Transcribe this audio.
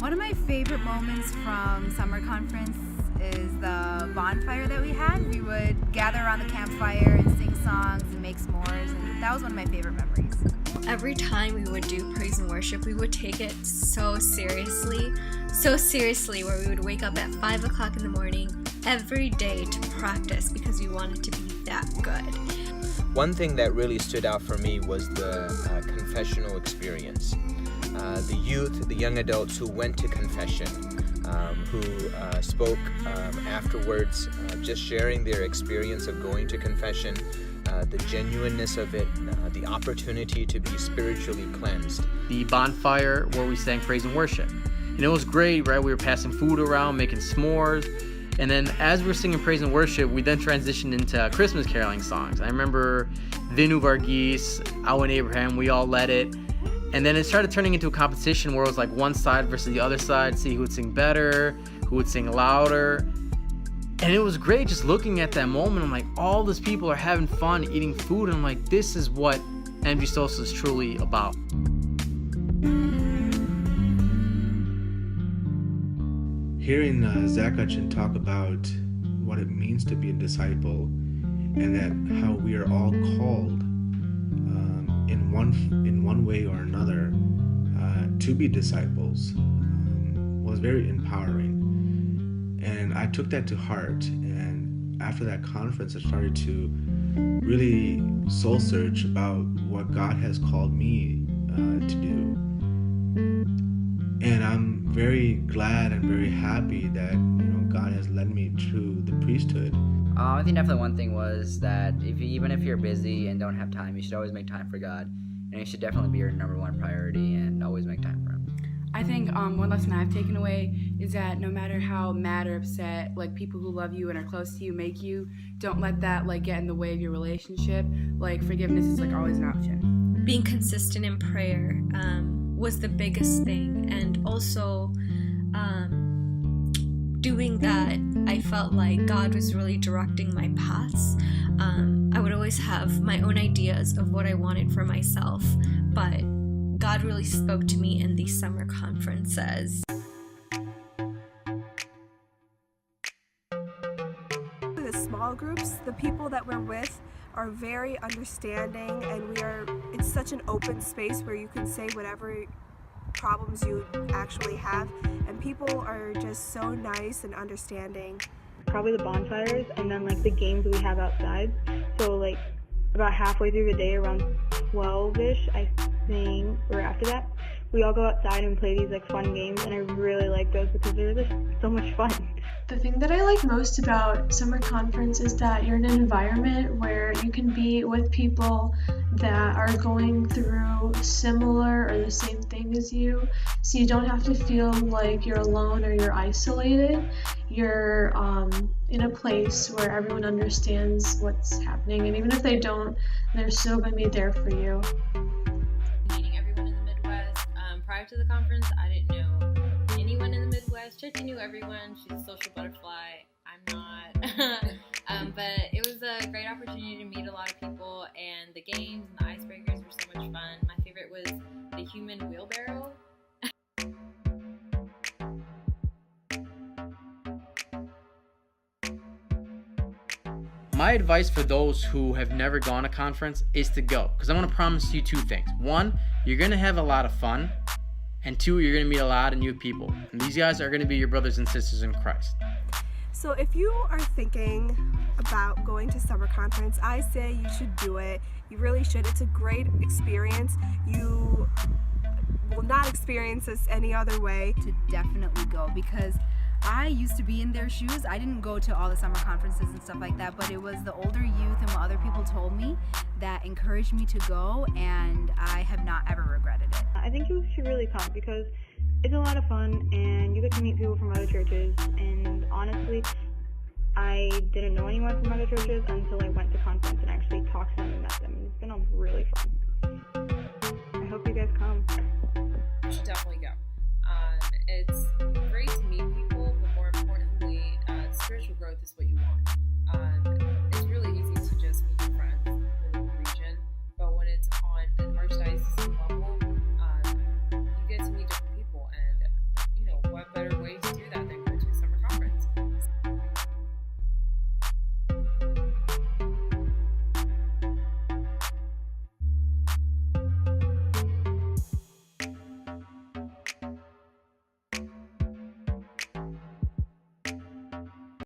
One of my favorite moments from summer conference is the bonfire that we had. We would gather around the campfire and sing songs and make s'mores, and that was one of my favorite memories. Every time we would do praise and worship, we would take it so seriously, where we would wake up at 5 o'clock in the morning every day to practice because we wanted to be that good. One thing that really stood out for me was the confessional experience. The youth, the young adults who went to confession, who spoke afterwards, just sharing their experience of going to confession, the genuineness of it, the opportunity to be spiritually cleansed. The bonfire where we sang praise and worship. And it was great, right? We were passing food around, making s'mores. And then as we were singing praise and worship, we then transitioned into Christmas caroling songs. I remember Vinu Varghese, Awan Abraham, we all led it. And then it started turning into a competition where it was like one side versus the other side, see who would sing better, who would sing louder. And it was great just looking at that moment. I'm like, all these people are having fun, eating food. And I'm like, this is what M.G.S.O.S.A is truly about. Hearing Zakachin talk about what it means to be a disciple and that how we are all called in one way or another to be disciples was very empowering. And I took that to heart, and after that conference I started to really soul search about what God has called me to do. And I'm very glad and very happy that God has led me to the priesthood. I think definitely one thing was that even if you're busy and don't have time, you should always make time for God, and it should definitely be your number one priority, and always make time for Him. I think one lesson I've taken away is that no matter how mad or upset like people who love you and are close to you make you, don't let that get in the way of your relationship. Forgiveness is always an option. Being consistent in prayer was the biggest thing, and also doing that, I felt like God was really directing my paths. I would always have my own ideas of what I wanted for myself, but God really spoke to me in these summer conferences. The small groups, the people that we're with are very understanding, and it's such an open space where you can say whatever problems you actually have, and people are just so nice and understanding. Probably the bonfires, and then the games we have outside. So about halfway through the day, around 12ish, I think, or after that, we all go outside and play these fun games, and I really like those because they're just so much fun. The thing that I like most about summer conference is that you're in an environment where you can be with people that are going through similar or the same thing as you, so you don't have to feel like you're alone or you're isolated. You're in a place where everyone understands what's happening, and even if they don't, they're still going to be there for you. Meeting everyone in the Midwest. Prior to the conference, I didn't know anyone in the Midwest. Chicky knew everyone. She's a social butterfly. I'm not. But it was a great opportunity to meet a lot of people, and the games and the icebreakers were so much fun. My favorite was the human wheelbarrow. My advice for those who have never gone to conference is to go, because I want to promise you two things. One, you're going to have a lot of fun, and two, you're going to meet a lot of new people. And these guys are going to be your brothers and sisters in Christ. So if you are thinking about going to summer conference, I say you should do it. You really should. It's a great experience. You will not experience this any other way. To definitely go, because I used to be in their shoes. I didn't go to all the summer conferences and stuff like that, but it was the older youth and what other people told me that encouraged me to go, and I have not ever regretted it. I think you should really come because it's a lot of fun, and you get to meet people from other churches, and honestly, I didn't know anyone from other churches until I went to conference and actually talked to them and met them. It's been really fun. I hope you guys come. You should definitely go.